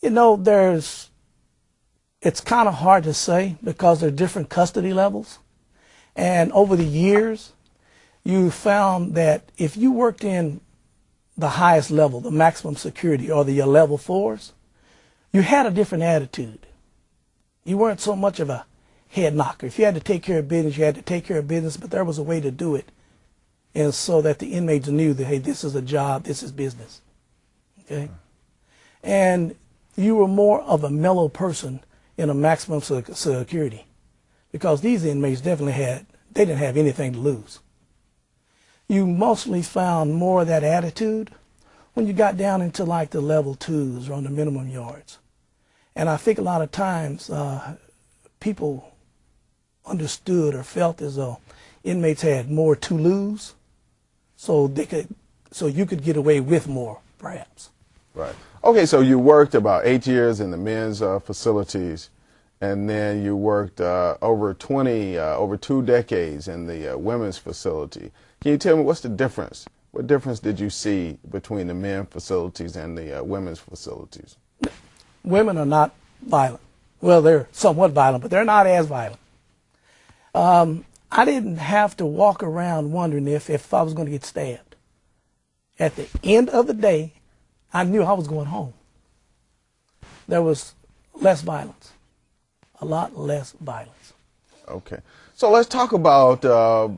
You know, it's kind of hard to say because there are different custody levels. And over the years, you found that if you worked in the highest level, the maximum security, or the level 4s, you had a different attitude. You weren't so much of a head knocker. If you had to take care of business, you had to take care of business, but there was a way to do it. And so that the inmates knew that, hey, this is a job, this is business. Okay? And you were more of a mellow person in a maximum security because these inmates definitely they didn't have anything to lose. You mostly found more of that attitude when you got down into like the level 2s or on the minimum yards. And I think a lot of times people understood or felt as though inmates had more to lose, so you could get away with more, perhaps. Right. Okay, so you worked about 8 years in the men's facilities, and then you worked over 2 decades in the women's facility. Can you tell me what's the difference? What difference did you see between the men's facilities and the women's facilities? Women are not violent. Well, they're somewhat violent, but they're not as violent. I didn't have to walk around wondering if I was going to get stabbed. At the end of the day, I knew I was going home. There was less violence, a lot less violence. Okay. So let's talk about,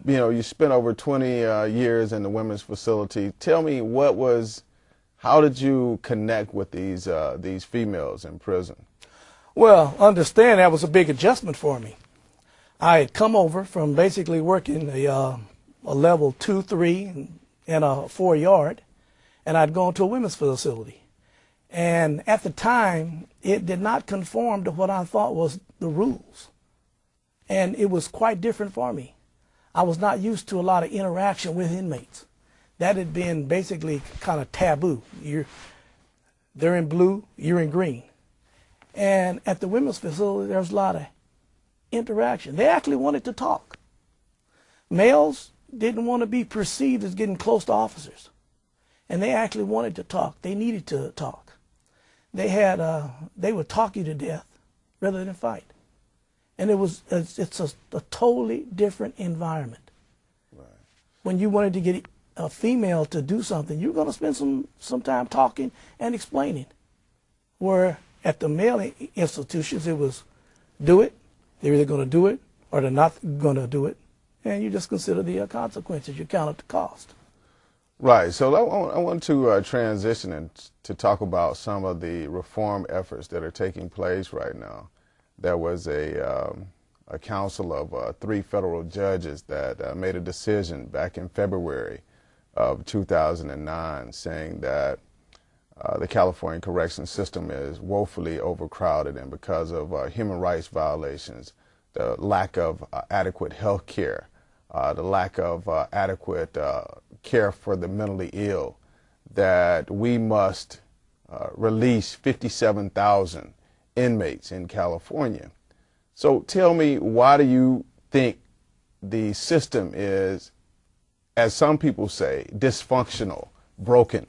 you spent over 20 years in the women's facility. Tell me how did you connect with these females in prison? Well, understand that was a big adjustment for me. I had come over from basically working a level 2, 3, and a 4 yard, and I'd gone to a women's facility. And at the time, it did not conform to what I thought was the rules. And it was quite different for me. I was not used to a lot of interaction with inmates. That had been basically kind of taboo. They're in blue, you're in green. And at the women's facility, there was a lot of interaction. They actually wanted to talk. Males didn't want to be perceived as getting close to officers. And they actually wanted to talk. They needed to talk. They would talk you to death rather than fight. And it's a totally different environment. Right. When you wanted to get a female to do something, you're going to spend some time talking and explaining. Where at the male institutions, it was do it. They're either going to do it or they're not going to do it. And you just consider the consequences. You count up the cost. Right. So I want to transition and to talk about some of the reform efforts that are taking place right now. There was a council of 3 federal judges that made a decision back in February of 2009 saying that the California correction system is woefully overcrowded, and because of human rights violations, the lack of adequate health care, the lack of adequate care for the mentally ill, that we must release 57,000 inmates in California. So tell me, why do you think the system is, as some people say, dysfunctional, broken?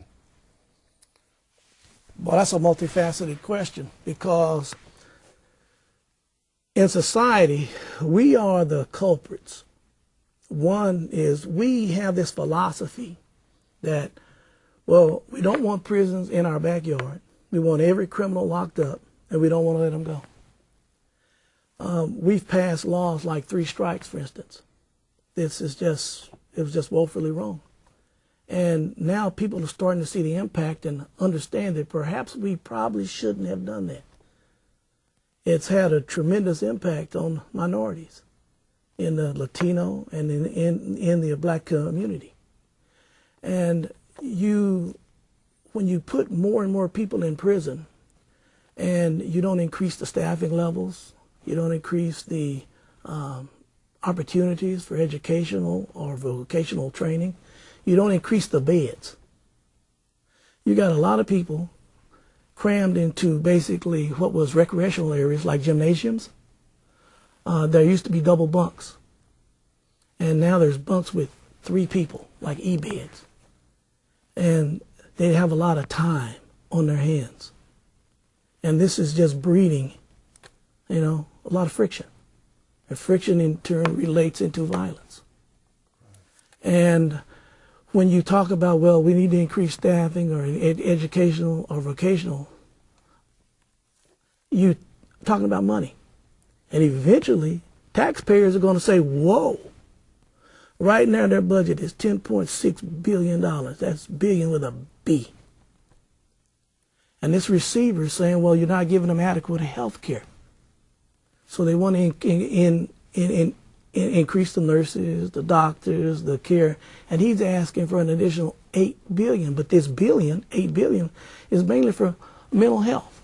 Well, that's a multifaceted question, because in society, we are the culprits. One is we have this philosophy that, well, we don't want prisons in our backyard. We want every criminal locked up, and we don't want to let them go. We've passed laws like 3 strikes, for instance. It was just woefully wrong. And now people are starting to see the impact and understand that perhaps we probably shouldn't have done that. It's had a tremendous impact on minorities in the Latino and in the black community. And when you put more and more people in prison and you don't increase the staffing levels, you don't increase the opportunities for educational or vocational training, you don't increase the beds. You got a lot of people crammed into basically what was recreational areas like gymnasiums. There used to be double bunks. And now there's bunks with 3 people, like E-beds. And they have a lot of time on their hands. And this is just breeding, a lot of friction. And friction in turn relates into violence. And when you talk about, well, we need to increase staffing or educational or vocational, you're talking about money. And eventually, taxpayers are going to say, whoa. Right now, their budget is $10.6 billion. That's billion with a B. And this receiver is saying, well, you're not giving them adequate health care. So they want to increase the nurses, the doctors, the care. And he's asking for an additional $8 billion. But this $8 billion, is mainly for mental health.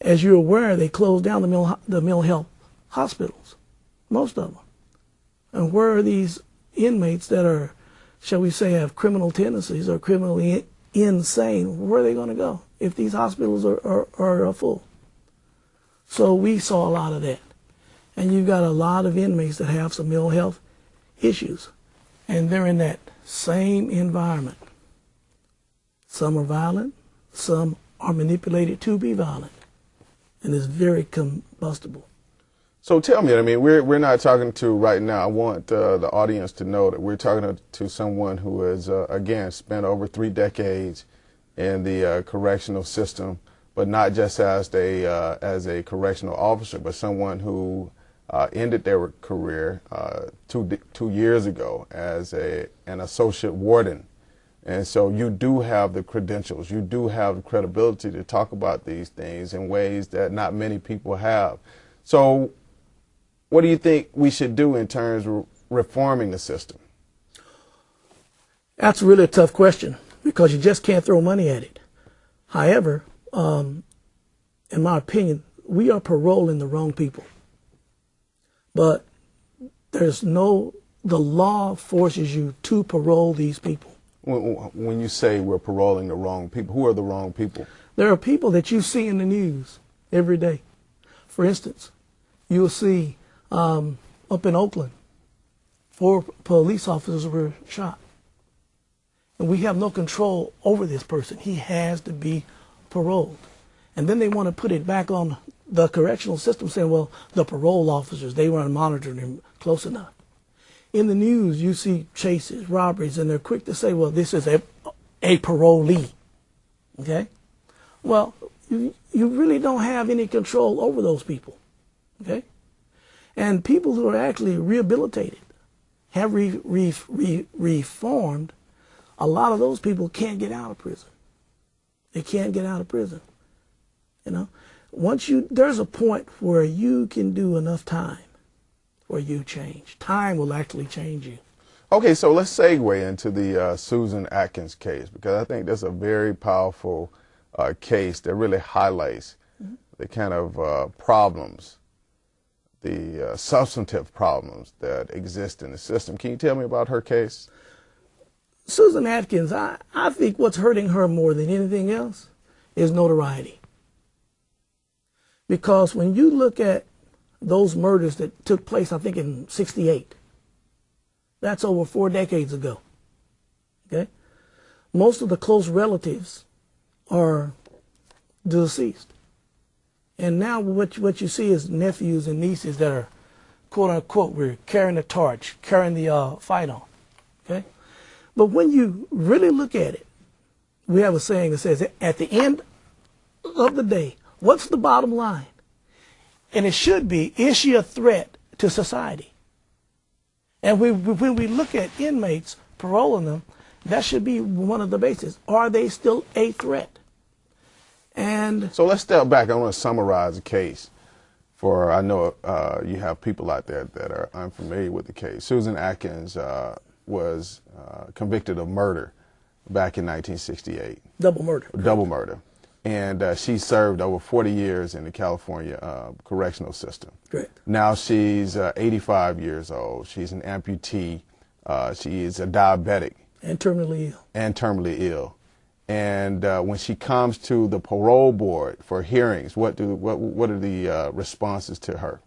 As you're aware, they closed down the mental health hospitals, most of them. And where are these inmates that are, shall we say, have criminal tendencies or criminally insane? Where are they going to go if these hospitals are full? So we saw a lot of that. And you've got a lot of inmates that have some mental health issues. And they're in that same environment. Some are violent. Some are manipulated to be violent. And it's very combustible. So tell me, I mean, we're not talking to right now. I want the audience to know that we're talking to someone who has, again, spent over 3 decades in the correctional system, but not just as a correctional officer, but someone who ended their career 2 years ago as an associate warden. And so you do have the credentials, you do have the credibility to talk about these things in ways that not many people have. So what do you think we should do in terms of reforming the system? That's really a tough question because you just can't throw money at it. However, in my opinion, we are paroling the wrong people. But the law forces you to parole these people. When you say we're paroling the wrong people, who are the wrong people? There are people that you see in the news every day. For instance, you'll see up in Oakland, 4 police officers were shot. And we have no control over this person. He has to be paroled. And then they want to put it back on the correctional system saying, well, the parole officers, they weren't monitoring him close enough. In the news, you see chases, robberies, and they're quick to say, well, this is a parolee. Okay? Well, you really don't have any control over those people. Okay? And people who are actually rehabilitated, have reformed, a lot of those people can't get out of prison. They can't get out of prison. There's a point where you can do enough time where you change. Time will actually change you. Okay, so let's segue into the Susan Atkins case, because I think that's a very powerful case that really highlights the kind of problems, the substantive problems that exist in the system. Can you tell me about her case? Susan Atkins, I think what's hurting her more than anything else is notoriety. Because when you look at those murders that took place, I think in '68, that's over 4 decades ago. Okay? Most of the close relatives are deceased. And now what you see is nephews and nieces that are, quote unquote, we're carrying the torch, carrying the fight on. Okay? But when you really look at it, we have a saying that says, at the end of the day, what's the bottom line? And it should be, is she a threat to society? And when we look at inmates, paroling them, that should be one of the bases. Are they still a threat? And so let's step back. I want to summarize the case. I know you have people out there that are unfamiliar with the case. Susan Atkins was convicted of murder back in 1968. Double murder. Double murder. And she served over 40 years in the California correctional system. Correct. Now she's 85 years old. She's an amputee. She is a diabetic. And terminally ill. And terminally ill. And when she comes to the parole board for hearings, what are the responses to her?